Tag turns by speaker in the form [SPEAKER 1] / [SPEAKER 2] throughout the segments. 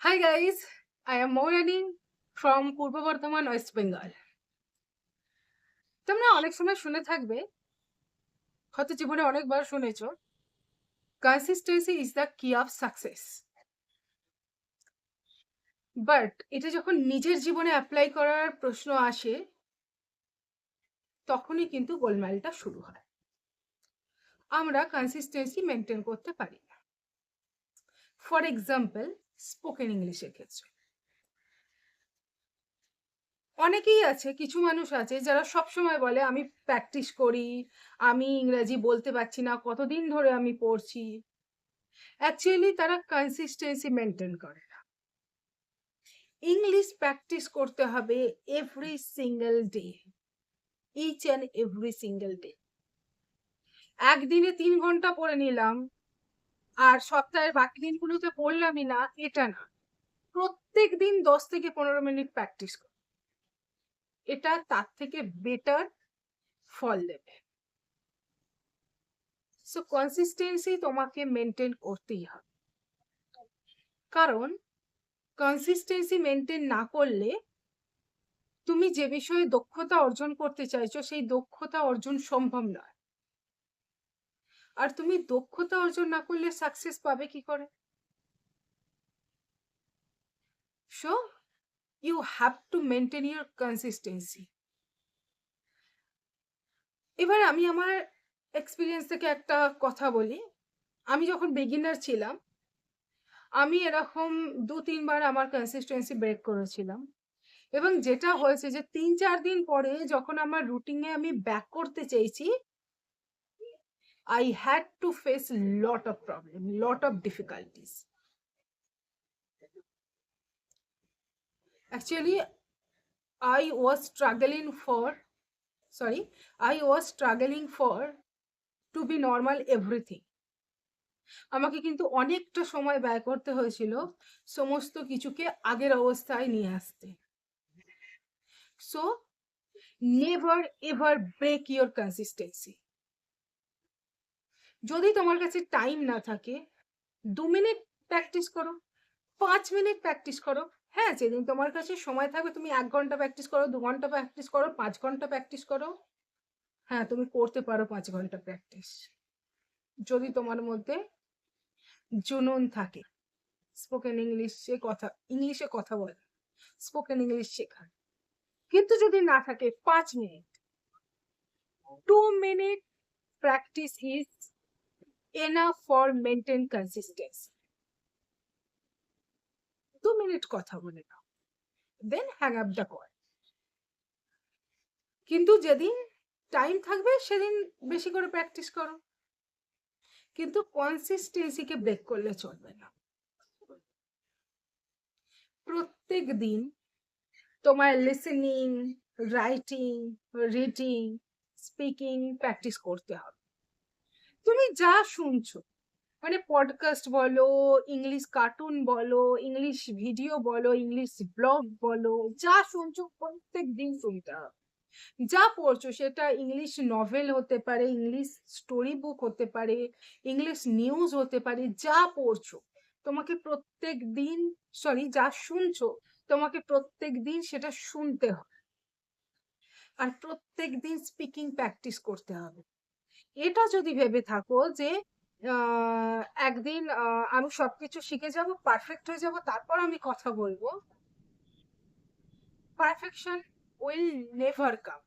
[SPEAKER 1] Hi guys, I am Mourani from Purba Bardhaman West Bengal. তোমরা অনেক সময় শুনে থাকবে, হয়তো জীবনে অনেকবার শুনেছো, কনসিস্টেন্সি ইজ দ্য কি অফ সাকসেস। বাট এটা যখন নিজের জীবনে অ্যাপ্লাই করার প্রশ্ন আসে, তখনই কিন্তু গোলমালটা শুরু হয়। আমরা কনসিস্টেন্সি মেনটেন করতে পারি না। ফর এক্সাম্পল, স্পোকেন ইংলিশের ক্ষেত্রে অনেকেই আছে, কিছু মানুষ আছে যারা সবসময় বলে আমি প্র্যাকটিস করি, আমি ইংরেজি বলতে পারছি না, কতদিন ধরে আমি পড়ছি। অ্যাকচুয়ালি তারা কনসিস্টেন্সি মেনটেন করে না। ইংলিশ প্র্যাকটিস করতে হবে every single day, each and every single day. একদিনে 3 ঘন্টা পড়ে নিলাম আর সপ্তাহের বাকি দিনগুলোতে পড়লামই না, এটা না। প্রত্যেক দিন 10 থেকে 15 মিনিট প্র্যাকটিস কর, এটা তার থেকে বেটার ফল দেবে। সো কনসিস্টেন্সি তোমাকে মেনটেন করতেই হবে, কারণ কনসিস্টেন্সি মেনটেন না করলে তুমি যে বিষয়ে দক্ষতা অর্জন করতে চাইছো সেই দক্ষতা অর্জন সম্ভব নয়। আর তুমি দক্ষতা অর্জন না করলে সাকসেস পাবে কি করে? So you have to maintain your consistency. এবার আমি আমার এক্সপিরিয়েন্স থেকে একটা কথা বলি। আমি যখন বিগিনার ছিলাম, আমি এরকম 2-3 বার আমার কনসিস্টেন্সি ব্রেক করেছিলাম। এবং যেটা হয়েছে যে 3-4 দিন পরে যখন আমার রুটিনে আমি ব্যাক করতে চেয়েছি, I had to face lot of problem, lot of difficulties. Actually, I was struggling for, I was struggling for to be normal everything. আমাকে কিন্তু অনেকটা সময় ব্যয় করতে হয়েছিল সমস্ত কিছুকে আগের অবস্থায় নিয়ে আসতে। So, never ever break your consistency. যদি তোমার কাছে টাইম না থাকে, 2 মিনিট প্র্যাকটিস করো, 5 মিনিট প্র্যাকটিস করো। হ্যাঁ, যেদিন তোমার কাছে সময় থাকবে তুমি 1 ঘন্টা প্র্যাকটিস করো, 2 ঘন্টা প্র্যাকটিস করো, 5 ঘন্টা প্র্যাকটিস করো। হ্যাঁ, তুমি করতে পারো 5 ঘন্টা প্র্যাকটিস, যদি তোমার মধ্যে জুনুন থাকে স্পোকেন ইংলিশে কথা বলে, স্পোকেন ইংলিশ শেখার। কিন্তু যদি না থাকে, 5 minute, 2 minute practice is enough for maintain consistency. 2 minute কথা বলে নাও, দেন হ্যাং আপ দ্য কল। কিন্তু যেদিন টাইম থাকবে সেদিন বেশি করে প্র্যাকটিস করো, কিন্তু কনসিস্টেন্সিকে ব্রেক করলে চলবে না। প্রত্যেক দিন তোমার listening, writing, reading, speaking practice করতে হবে। তুমি যা শুনছো, মানে পডকাস্ট বলো, ইংলিশ কার্টুন বলো, ইংলিশ ভিডিও বলো, ইংলিশ ব্লগ বলো, যা শুনছো প্রত্যেক দিন শুনতে হবে। যা পড়ছো সেটা ইংলিশ নভেল হতে পারে, ইংলিশ স্টোরি বুক হতে পারে, ইংলিশ নিউজ হতে পারে, যা পড়ছো তোমাকে প্রত্যেক দিন, যা শুনছো তোমাকে প্রত্যেক দিন সেটা শুনতে হবে। আর প্রত্যেক দিন স্পিকিং প্র্যাকটিস করতে হবে। এটা যদি ভেবে থাকো যে একদিন আমি সবকিছু শিখে যাব, পারফেক্ট হয়ে যাব, তারপর আমি কথা বলবো, পারফেকশন উইল নেভার কাম।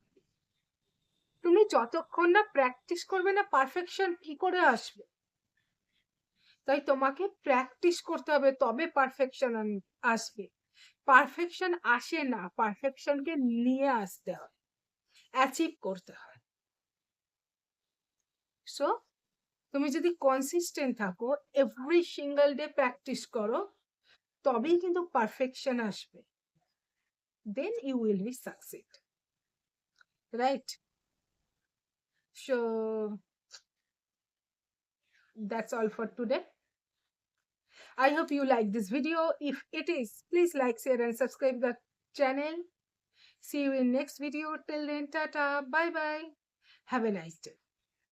[SPEAKER 1] তুমি যতক্ষণ না প্র্যাকটিস করবে না, পারফেকশন কি করে আসবে? তাই তোমাকে প্র্যাকটিস করতে হবে, তবে পারফেকশন আসবে। পারফেকশন আসে না, পারফেকশনকে নিয়ে আসতে হয়, অ্যাচিভ করতে হয়। সো তুমি যদি কনসিস্টেন্ট থাকো, এভরি সিঙ্গেল ডে প্র্যাকটিস করো, তবেই কিন্তু পারফেকশন আসবে। Then you will be succeed, right? So that's all for today. I hope you like this video. If it is, please like, share and subscribe the channel. See you in next video. Till then, tata, bye bye. Have a nice day.